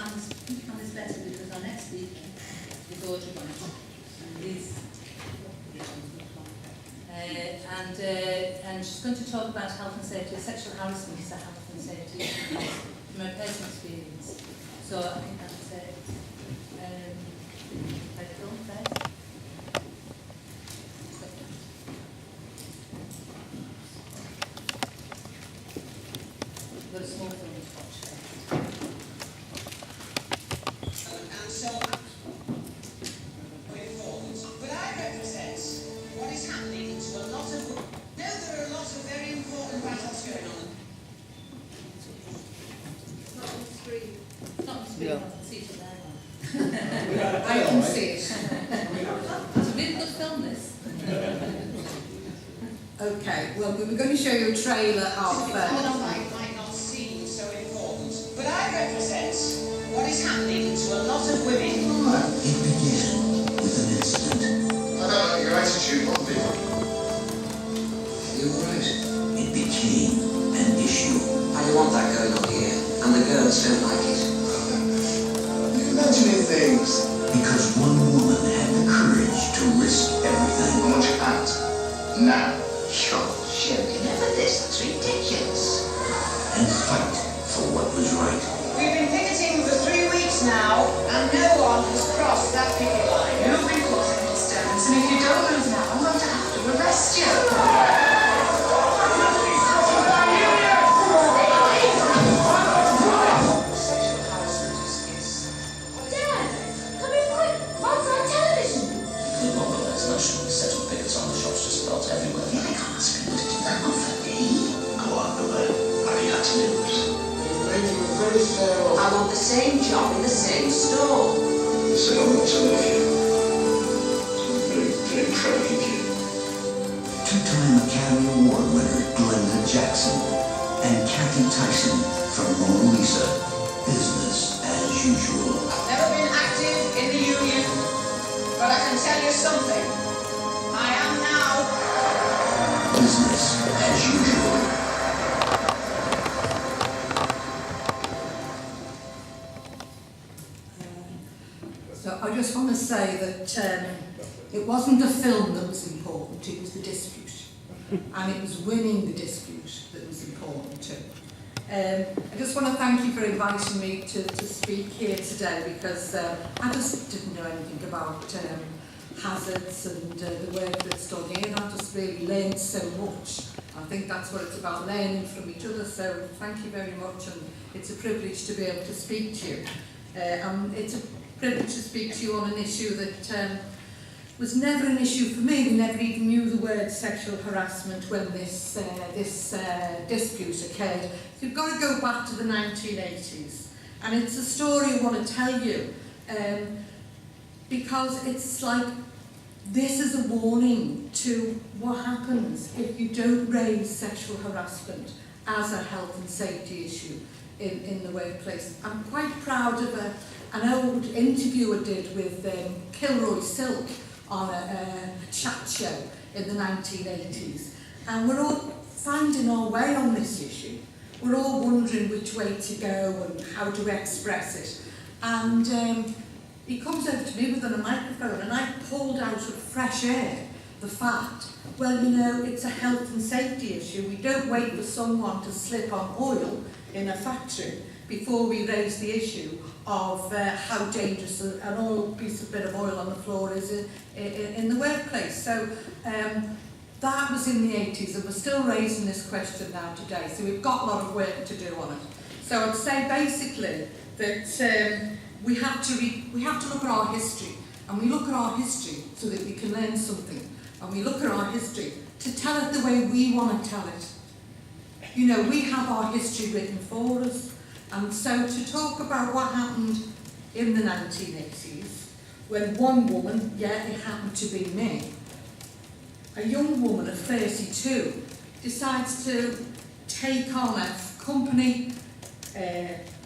hand this better because our next speaker is Audrey White. And she's going to talk about health and safety. Sexual harassment is a health and safety issue from her personal experience. So I think that's it. Play the film first. We've got a small film to watch there. And so, but I represent what is happening to a lot of... No, there are a lot of very important battles going on. It's not on the screen. It's not on the screen, I can see it there. I can see it. It's a really good film, this. Okay, well, we were going to show you a trailer of... might not seem so important, but I represent what is happening to a lot of women. It began with an incident. I don't know your attitude on people. You're right. It became an issue. I don't want that going on here, and the girls don't like it. You're imagining things. Because one woman had the courage to risk everything. I want your hand. Now. Sure, never this, that's ridiculous. And fight for what was right. We've been picketing for 3 weeks now, and no one has crossed that picket line. You've been causing disturbance, and if you don't move now, I'm going to have to arrest you. Sexual harassment is... Dad, come in quick. What's on television? The moment there's nationally settled pickets on the shops just about everywhere. I can't ask him, but it's that not for me. Go on, Noel. What do you have to lose? You're making a very fair offer. I want the same job in the same store. So I want to love you. I'm very, very proud of you. Two-time Academy Award winner Glenda Jackson and Kathy Tyson from Mona Lisa. Business as usual. I've never been active in the union, but I can tell you something. I am now. Business as usual. So I just want to say that it wasn't the film that was important, it was the dispute. And it was winning the dispute that was important too. I just want to thank you for inviting me to speak here today because I just didn't know anything about hazards and the work that's done here. I just really learned so much. I think that's what it's about, learning from each other. So thank you very much, and it's a privilege to be able to speak to you. It's a privilege to speak to you on an issue that was never an issue for me. We never even knew the word sexual harassment when this dispute occurred. So you've got to go back to the 1980s, and it's a story I want to tell you because it's like this is a warning to what happens if you don't raise sexual harassment as a health and safety issue in the workplace. I'm quite proud of an old interview I did with Kilroy Silk on a chat show in the 1980s, and we're all finding our way on this issue. We're all wondering which way to go and how to express it. And he comes over to me with a microphone, and I pulled out of fresh air the fact, well, you know, it's a health and safety issue. We don't wait for someone to slip on oil in a factory before we raise the issue of how dangerous an oil bit of oil on the floor is in the workplace. So that was in the 80s, and we're still raising this question now today. So we've got a lot of work to do on it. So I'd say basically that we have to look at our history, and we look at our history so that we can learn something, and we look at our history to tell it the way we want to tell it. You know, we have our history written for us. And so to talk about what happened in the 1980s, when one woman, yeah, it happened to be me, a young woman of 32, decides to take on a company,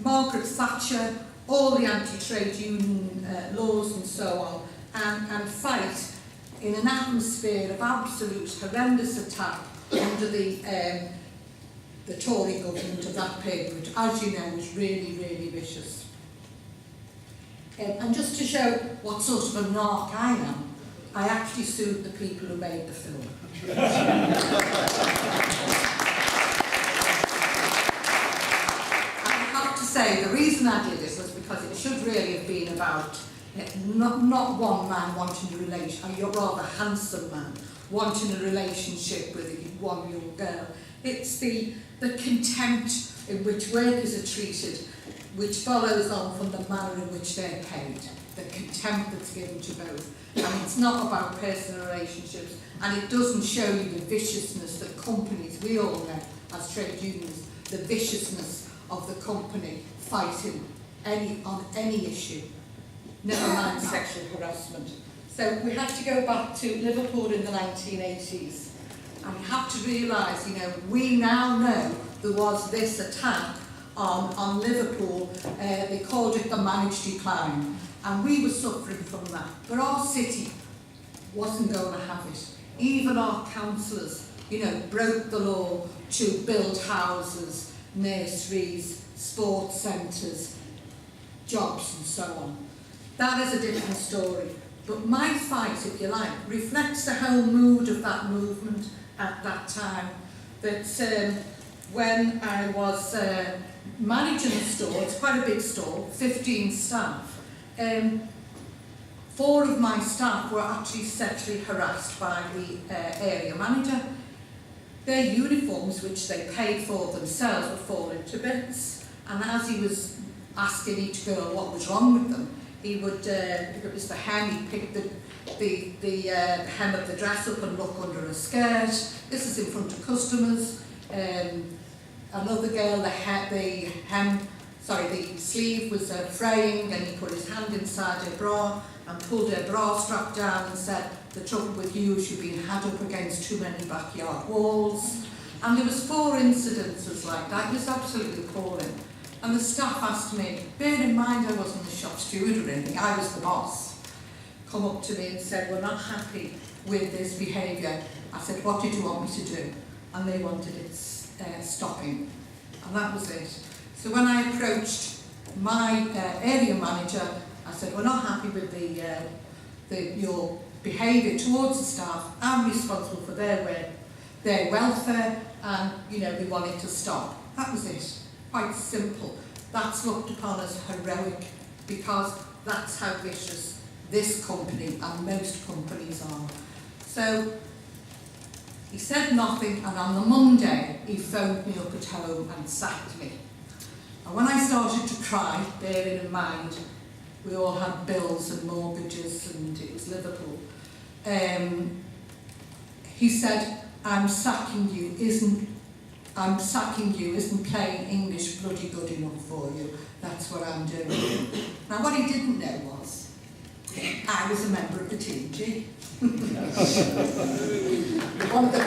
Margaret Thatcher, all the anti-trade union laws and so on, and fight in an atmosphere of absolute horrendous attack under the Tory government of that period, which, as you know, was really, really vicious. And just to show what sort of a narc I am, I actually sued the people who made the film. I have to say, the reason I did it was because it should really have been about not one man wanting a relation, a rather handsome man wanting a relationship with one young girl. It's the contempt in which workers are treated, which follows on from the manner in which they're paid, the contempt that's given to both. And it's not about personal relationships, and it doesn't show you the viciousness that companies, we all know as trade unions, the viciousness of the company fighting on any issue, never mind sexual harassment. So we have to go back to Liverpool in the 1980s, and you have to realise, we now know there was this attack on Liverpool. They called it the managed decline, and we were suffering from that. But our city wasn't going to have it. Even our councillors, broke the law to build houses, nurseries, sports centres, jobs and so on. That is a different story. But my fight, if you like, reflects the whole mood of that movement at that time. That when I was managing the store, it's quite a big store, 15 staff, 4 of my staff were actually sexually harassed by the area manager. Their uniforms, which they paid for themselves, were falling to bits. And as he was asking each girl what was wrong with them, he would, if it was the hem, he'd pick the hem of the dress up and look under a skirt. This is in front of customers. Another girl, the sleeve was fraying, and he put his hand inside her bra and pulled her bra strap down and said, "The trouble with you is you've been had up against too many backyard walls." And there was 4 incidences like that. It was absolutely appalling. And the staff asked me, bear in mind I wasn't the shop steward or anything, I was the boss, come up to me and said, "We're not happy with this behaviour." I said, "What did you want me to do?" And they wanted it stopping. And that was it. So when I approached my area manager, I said, "We're not happy with your behaviour towards the staff. I'm responsible for their welfare, and we want it to stop." That was it. Quite simple. That's looked upon as heroic, because that's how vicious this company and most companies are. So he said nothing, and on the Monday he phoned me up at home and sacked me. And when I started to cry, bearing in mind we all had bills and mortgages and it was Liverpool, he said, I'm sacking you isn't plain English bloody good enough for you. That's what I'm doing. Now what he didn't know was I was a member of the TG. One of the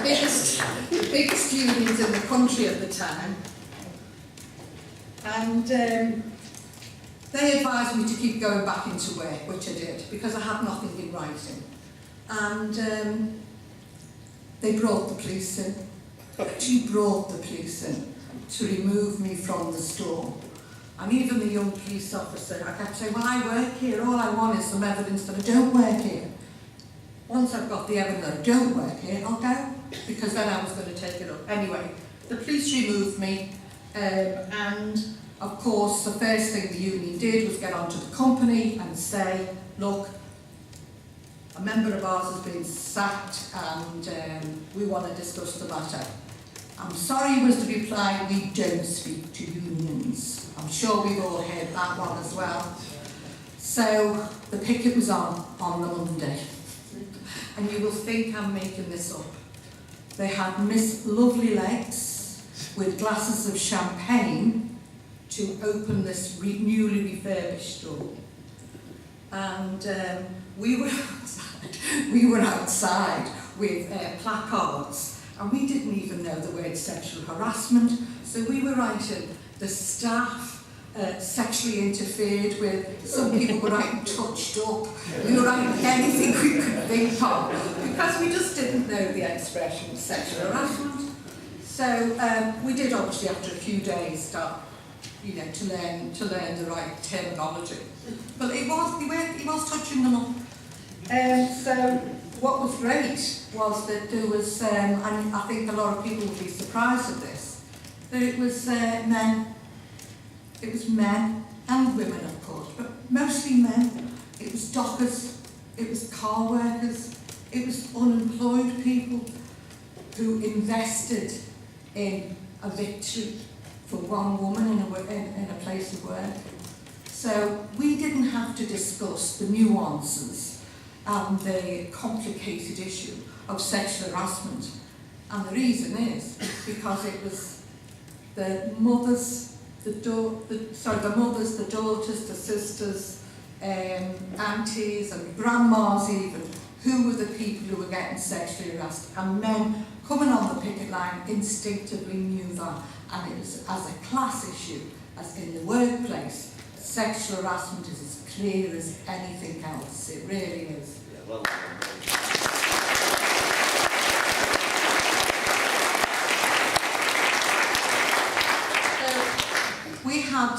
biggest unions in the country at the time. And they advised me to keep going back into work, which I did, because I had nothing in writing. And they brought the police in. Actually brought the police in to remove me from the store. And even the young police officer, I kept saying, "Well, I work here, all I want is some evidence that I don't work here. Once I've got the evidence that I don't work here, I'll go," because then I was going to take it up. Anyway, the police removed me, and of course the first thing the union did was get onto the company and say, "Look, a member of ours has been sacked, and we want to discuss the matter." I'm sorry was the reply, "We don't speak to unions." I'm sure we've all heard that one as well. So the picket was on the Monday. And you will think I'm making this up. They had Miss Lovely Legs with glasses of champagne to open this newly refurbished store. And we were outside with placards, and we didn't even know the word sexual harassment, so we were writing the staff sexually interfered with, some people were writing touched up, we were writing anything we could think of, because we just didn't know the expression sexual harassment. So we did obviously after a few days start you know, to learn the right terminology. But he was touching them up. So what was great was that there was, and I think a lot of people will be surprised at this, that it was men. It was men and women, of course, but mostly men. It was dockers, it was car workers, it was unemployed people who invested in a victory for one woman in a place of work. So we didn't have to discuss the nuances and the complicated issue of sexual harassment. And the reason is because it was the mothers, the daughters, the sisters, aunties and grandmas even, who were the people who were getting sexually harassed. And men coming on the picket line instinctively knew that. And it was as a class issue, as in the workplace, sexual harassment is as clear as anything else. It really is. Yeah, well, we had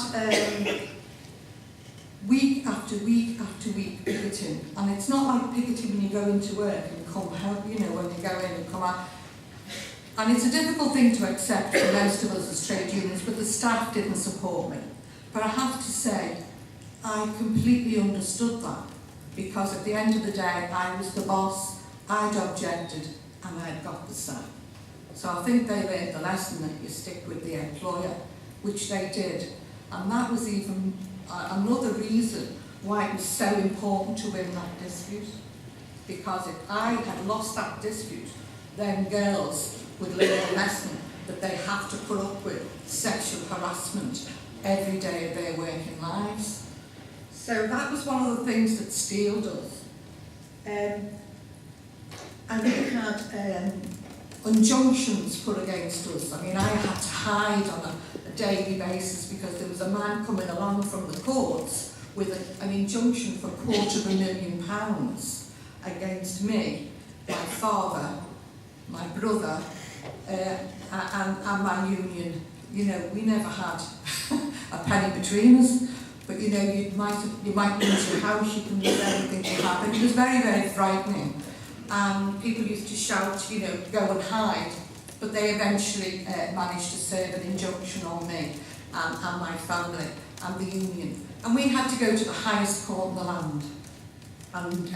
week after week after week picketing, and it's not like picketing when you go into work and come home, you know, when you go in and come out. And it's a difficult thing to accept for most of us as trade unions, but the staff didn't support me. But I have to say, I completely understood that, because at the end of the day, I was the boss, I'd objected, and I'd got the sack. So I think they learned the lesson that you stick with the employer, which they did. And that was even another reason why it was so important to win that dispute. Because if I had lost that dispute, then girls would learn a lesson that they have to put up with sexual harassment every day of their working lives. So that was one of the things that steeled us. And we had injunctions put against us. I mean, I had to hide on a daily basis because there was a man coming along from the courts with an injunction for £250,000 against me, my father, my brother, and my union. You know, we never had a penny between us, but you know, you might lose your house, you can lose everything you have, and it was very, very frightening. And people used to shout, you know, go and hide, but they eventually managed to serve an injunction on me and my family and the union. And we had to go to the highest court in the land and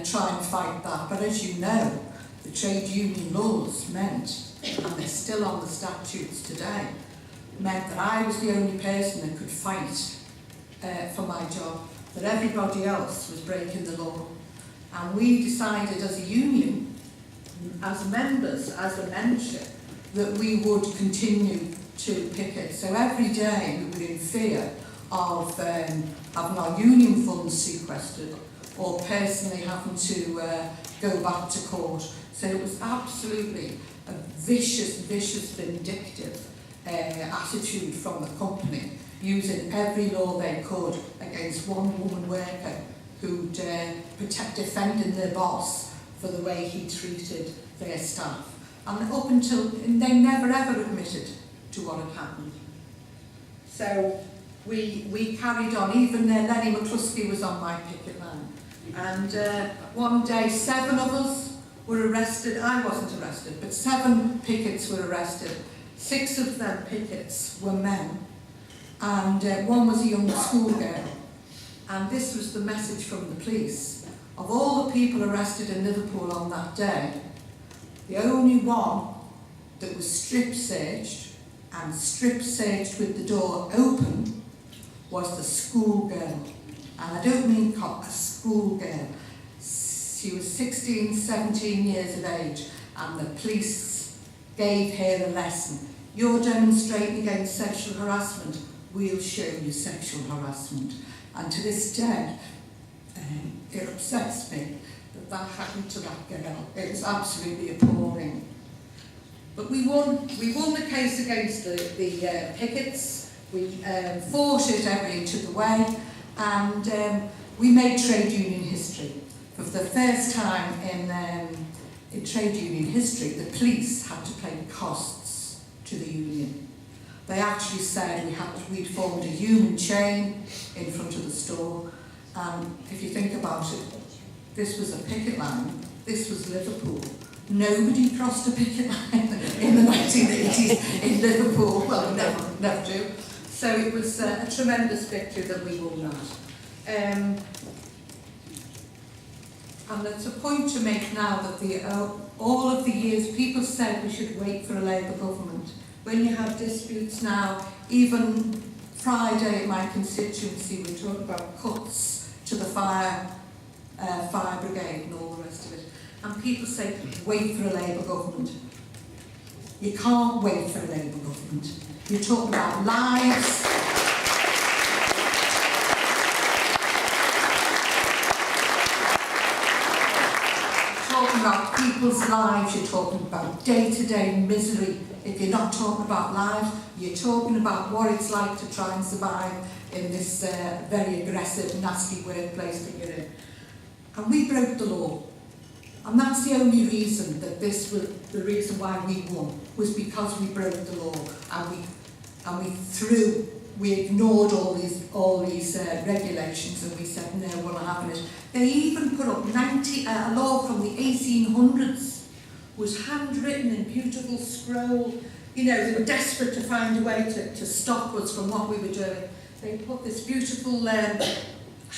try and fight that. But as you know, the trade union laws meant, and they're still on the statutes today, meant that I was the only person that could fight for my job, that everybody else was breaking the law. And we decided as a union, as members, as a membership, that we would continue to picket. So every day we were in fear of having our union funds sequestered or personally having to go back to court. So it was absolutely a vicious, vindictive attitude from the company, using every law they could against one woman worker who'd defending their boss for the way he treated their staff. And up until, they never ever admitted to what had happened. So we carried on. Even Lenny McCluskey was on my picket line. And one day 7 of us were arrested. I wasn't arrested, but 7 pickets were arrested. 6 of them pickets were men, and 1 was a young schoolgirl. And this was the message from the police. Of all the people arrested in Liverpool on that day, the only one that was strip-searched, and strip-searched with the door open, was the schoolgirl. And I don't mean a schoolgirl. She was 16, 17 years of age, and the police gave her a lesson. You're demonstrating against sexual harassment, we'll show you sexual harassment. And to this day, it upsets me that happened to that girl. It was absolutely appalling. But we won the case against the pickets. We fought it every inch of the way, and we made trade union history. For the first time in trade union history, the police had to pay costs to the union. They actually said we'd formed a human chain in front of the store. And if you think about it, this was a picket line, this was Liverpool. Nobody crossed a picket line in the 1980s in Liverpool. Well, never do. So it was a tremendous victory that we won that. And there's a point to make now that all of the years people said we should wait for a Labour government. When you have disputes now, even Friday in my constituency, we talked about cuts to the fire brigade and all the rest of it. And people say, wait for a Labour government. You can't wait for a Labour government. You're talking about lives. Talking about people's lives, you're talking about day-to-day misery. If you're not talking about lives, you're talking about what it's like to try and survive in this very aggressive, nasty workplace that you're in. And we broke the law. And that's the only reason that this was the reason why we won, was because we broke the law and we ignored all these regulations, and we said no, we're not having it. They even put up a law from the 1800s, was handwritten in beautiful scroll. You know, they were desperate to find a way to stop us from what we were doing. They put this beautiful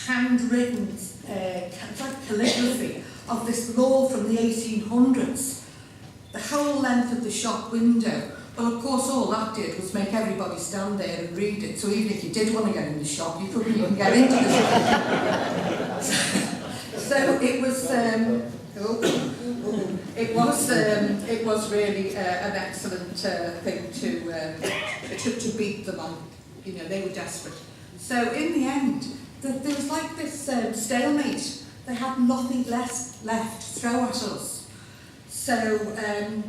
handwritten like calligraphy of this law from the 1800s, the whole length of the shop window. Well, of course, all that did was make everybody stand there and read it. So even if you did want to get in the shop, you couldn't even get into the shop. So it was, it was really an excellent thing to beat them on. You know, they were desperate. So in the end, there was like this stalemate. They had nothing left to throw at us. So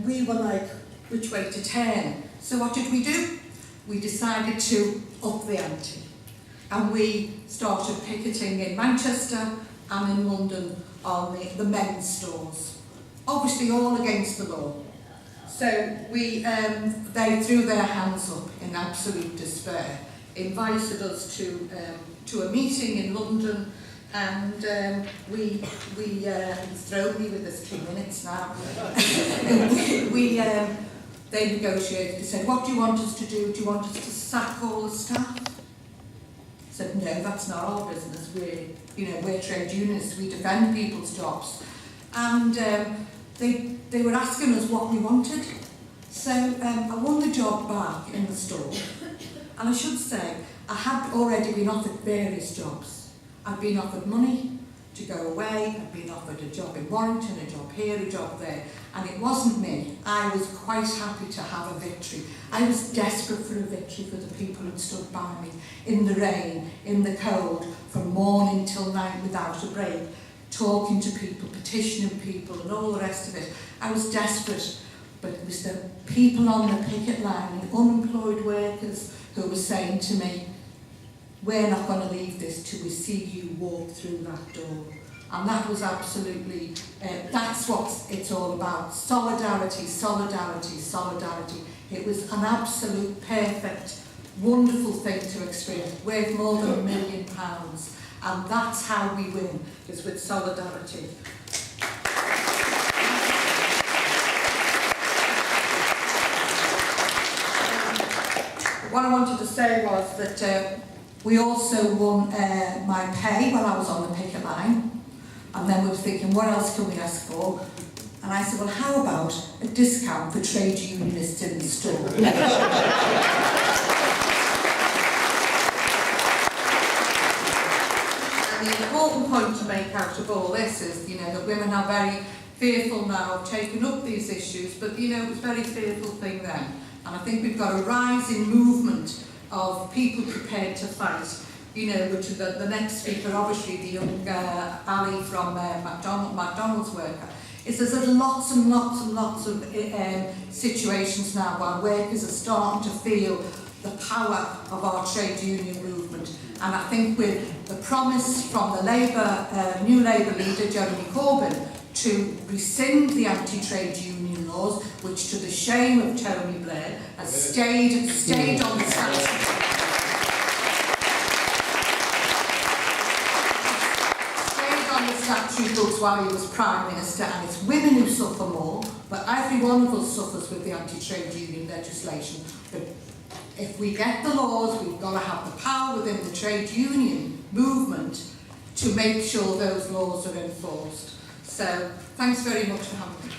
we were like, which way to turn? So what did we do? We decided to up the ante. And we started picketing in Manchester and in London on the men's stores. Obviously all against the law. So they threw their hands up in absolute despair, invited us to a meeting in London, and he's thrown me with this 2 minutes now. They negotiated. They said, what do you want us to do? Do you want us to sack all the staff? I said, no, that's not our business. We're trade unionists. We defend people's jobs. And they were asking us what we wanted. So I won the job back in the store. And I should say, I had already been offered various jobs. I'd been offered money to go away, I'd been offered a job in Warrington, a job here, a job there, and it wasn't me. I was quite happy to have a victory. I was desperate for a victory for the people who'd stood by me in the rain, in the cold, from morning till night without a break, talking to people, petitioning people and all the rest of it. I was desperate, but it was the people on the picket line, the unemployed workers, who were saying to me, we're not going to leave this till we see you walk through that door. And that was absolutely, that's what it's all about. Solidarity, solidarity, solidarity. It was an absolute, perfect, wonderful thing to experience, worth more than £1 million. And that's how we win, is with solidarity. What I wanted to say was that we also won my pay while I was on the picket line. And then we were thinking, what else can we ask for? And I said, well, how about a discount for trade unionists in the store? And the important point to make out of all this is, that women are very fearful now of taking up these issues, but, it was a very fearful thing then. And I think we've got a rising movement of people prepared to fight, which is the next speaker, obviously the young Ali from McDonald's worker. There's lots and lots and lots of situations now where workers are starting to feel the power of our trade union movement. And I think with the promise from the new Labour leader, Jeremy Corbyn, to rescind the anti-trade union laws, which to the shame of Tony Blair has stayed on the statute. Stayed on the statute books while he was Prime Minister, and it's women who suffer more, but every one of us suffers with the anti-trade union legislation. But if we get the laws, we've got to have the power within the trade union movement to make sure those laws are enforced. So, thanks very much for having me.